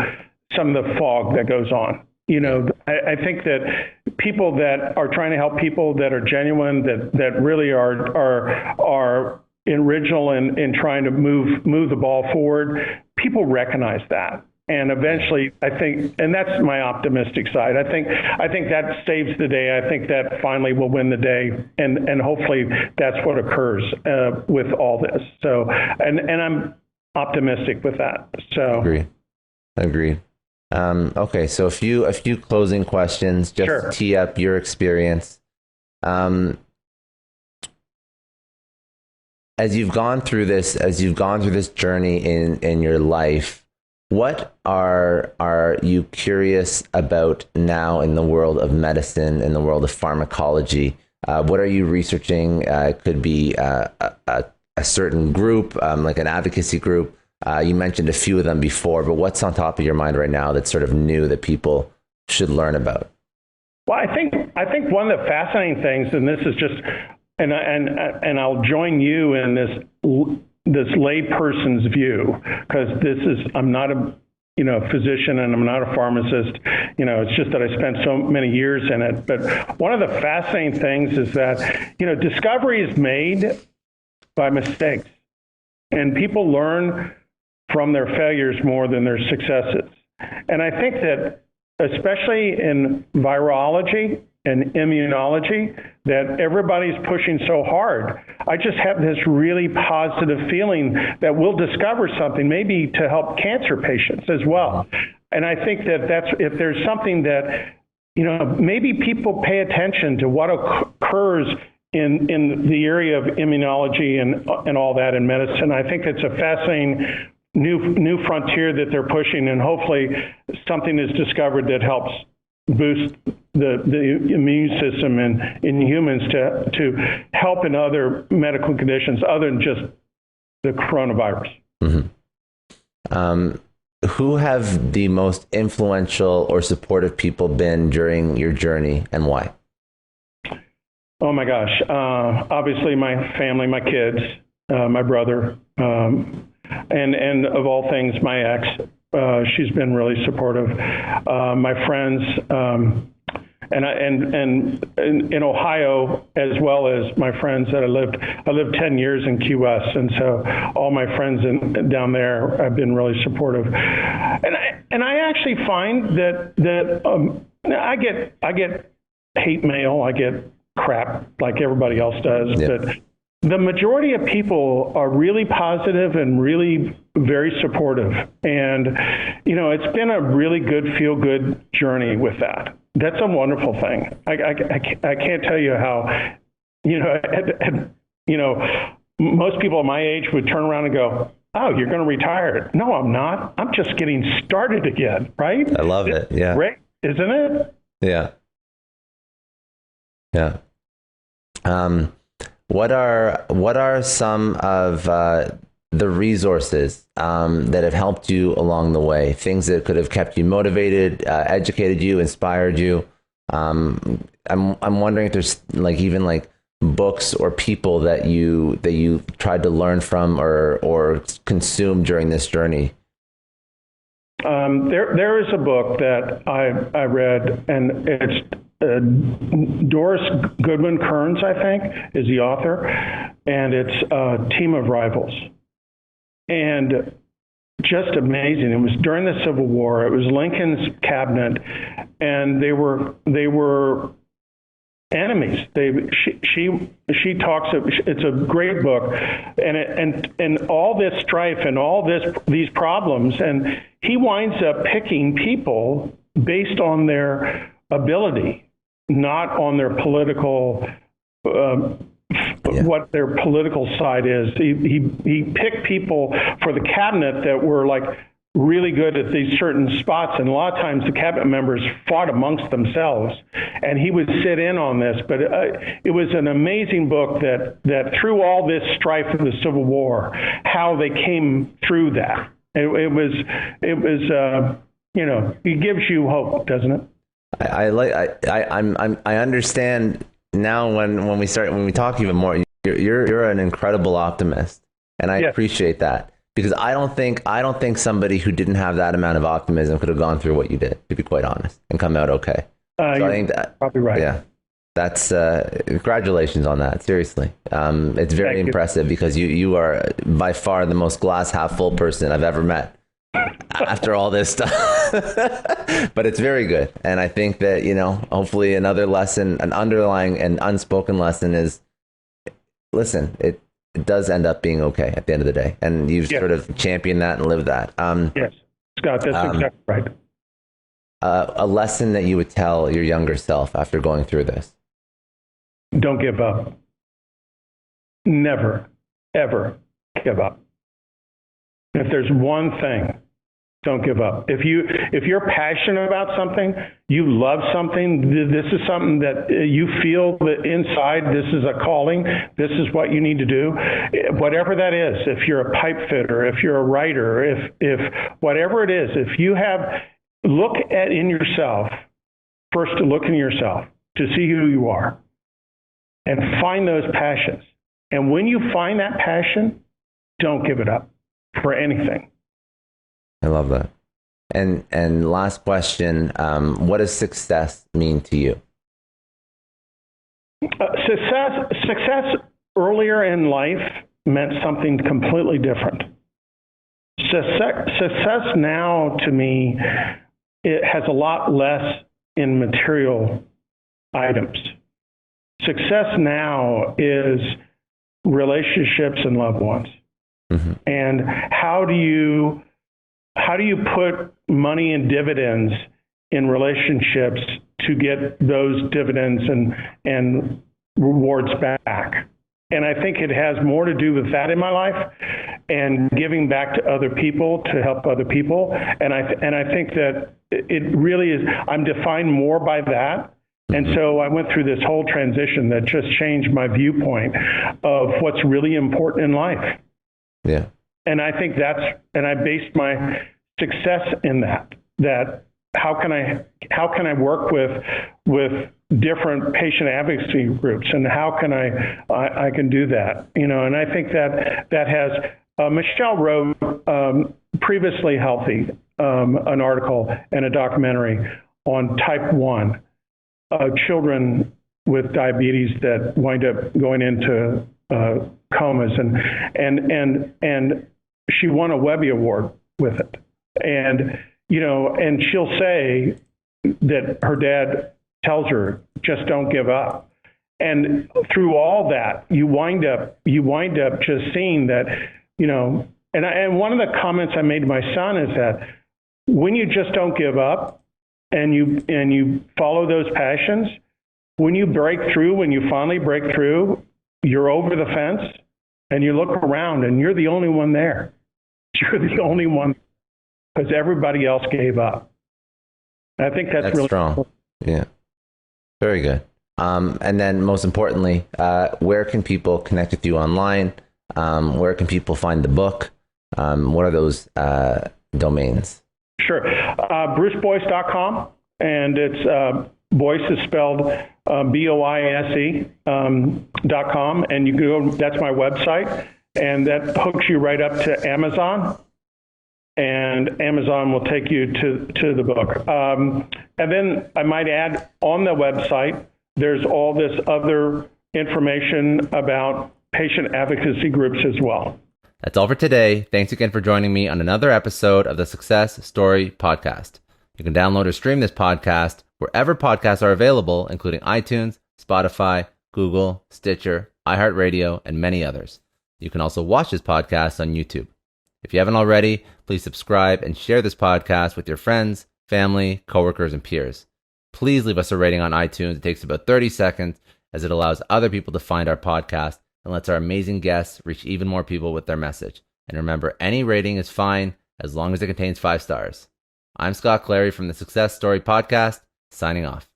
some of the fog that goes on. I think that people that are trying to help people that are genuine, that really are original in trying to move the ball forward, people recognize that. And eventually, I think, and that's my optimistic side, I think that saves the day. I think that finally will win the day. And hopefully that's what occurs with all this. So, and I'm optimistic with that. So Agree. Okay. So a few closing questions, just Sure. to tee up your experience. As you've gone through this journey in your life, what are you curious about now in the world of medicine, in the world of pharmacology? What are you researching? It could be a certain group, like an advocacy group. You mentioned a few of them before, but what's on top of your mind right now that's sort of new that people should learn about? Well, I think one of the fascinating things, and this is just, and I'll join you in this lay person's view, because I'm not a physician and I'm not a pharmacist. It's just that I spent so many years in it. But one of the fascinating things is that discovery is made by mistakes, and people learn from their failures more than their successes. And I think that especially in virology and immunology, that everybody's pushing so hard. I just have this really positive feeling that we'll discover something maybe to help cancer patients as well. And I think that's if there's something that, maybe people pay attention to what occurs in the area of immunology and all that in medicine. I think it's a fascinating new frontier that they're pushing, and hopefully something is discovered that helps boost the immune system in humans to help in other medical conditions other than just the coronavirus. Mm-hmm. Who have the most influential or supportive people been during your journey, and why? Oh my gosh. Obviously my family, my kids, my brother, and of all things, my ex. She's been really supportive. My friends, and in Ohio, as well as my friends that I lived 10 years in Key West, and so all my friends down there have been really supportive. And I actually find that I get hate mail, I get crap like everybody else does, but the majority of people are really positive and really very supportive. And, it's been a really good, feel-good journey with that. That's a wonderful thing. I can't tell you how, most people my age would turn around and go, oh, you're going to retire. No, I'm not. I'm just getting started again, right? I love it. Yeah. Great, isn't it? Yeah. Yeah. What are some of the resources that have helped you along the way? Things that could have kept you motivated, educated you, inspired you. I'm wondering if there's even books or people that you tried to learn from or consume during this journey. There is a book that I read, and it's Doris Goodwin Kearns, I think, is the author, and it's Team of Rivals. And just amazing. It was during the Civil War. It was Lincoln's cabinet, and they were enemies. She talks. It's a great book, and all this strife and all these problems, and he winds up picking people based on their ability, not on their political. What their political side is. He picked people for the cabinet that were like really good at these certain spots, and a lot of times the cabinet members fought amongst themselves, and he would sit in on this. But it was an amazing book that through all this strife of the Civil War, how they came through that. It was it gives you hope, doesn't it? I understand now when we talk even more. You're an incredible optimist, and I appreciate that, because I don't think somebody who didn't have that amount of optimism could have gone through what you did, to be quite honest, and come out okay. So I think that probably right. Yeah, that's congratulations on that. Seriously, it's very impressive, because you are by far the most glass half full person I've ever met after all this stuff. But it's very good, and I think that hopefully another lesson, an underlying and unspoken lesson is, listen, it does end up being okay at the end of the day, and you've sort of championed that and lived that. Yes, Scott, that's exactly right. A lesson that you would tell your younger self after going through this? Don't give up. Never, ever give up. If there's one thing, don't give up. If you're passionate about something, you love something, this is something that you feel that inside, this is a calling, this is what you need to do, whatever that is. If you're a pipe fitter, if you're a writer, if whatever it is, if you look in yourself, first to look in yourself to see who you are and find those passions. And when you find that passion, don't give it up for anything. I love that. And last question, what does success mean to you? Success earlier in life meant something completely different. Success now, to me, it has a lot less in material items. Success now is relationships and loved ones. Mm-hmm. And how do you put money and dividends in relationships to get those dividends and rewards back? And I think it has more to do with that in my life, and giving back to other people to help other people. And I think that it really is. I'm defined more by that. And so I went through this whole transition that just changed my viewpoint of what's really important in life. Yeah. And I think and I based my success in that how can I work with different patient advocacy groups, and how can I can do that, and I think that has, Michelle wrote Previously Healthy, an article and a documentary on type 1 children with diabetes that wind up going into comas, and she won a Webby Award with it. And, and she'll say that her dad tells her, just don't give up. And through all that, you wind up just seeing that, and one of the comments I made to my son is that when you just don't give up and you follow those passions, when you finally break through, you're over the fence and you look around and you're the only one there. You're the only one, because everybody else gave up. I think that's really strong. Cool. Yeah. Very good. And then most importantly, where can people connect with you online? Where can people find the book? What are those domains? Sure. BruceBoyce.com, and it's Boyce is spelled Boise .com, and you go. That's my website, and that hooks you right up to Amazon. and Amazon will take you to the book. And then I might add, on the website, there's all this other information about patient advocacy groups as well. That's all for today. Thanks again for joining me on another episode of the Success Story Podcast. You can download or stream this podcast wherever podcasts are available, including iTunes, Spotify, Google, Stitcher, iHeartRadio, and many others. You can also watch this podcast on YouTube. If you haven't already, please subscribe and share this podcast with your friends, family, coworkers, and peers. Please leave us a rating on iTunes. It takes about 30 seconds, as it allows other people to find our podcast and lets our amazing guests reach even more people with their message. And remember, any rating is fine as long as it contains 5 stars. I'm Scott Clary from the Success Story Podcast, signing off.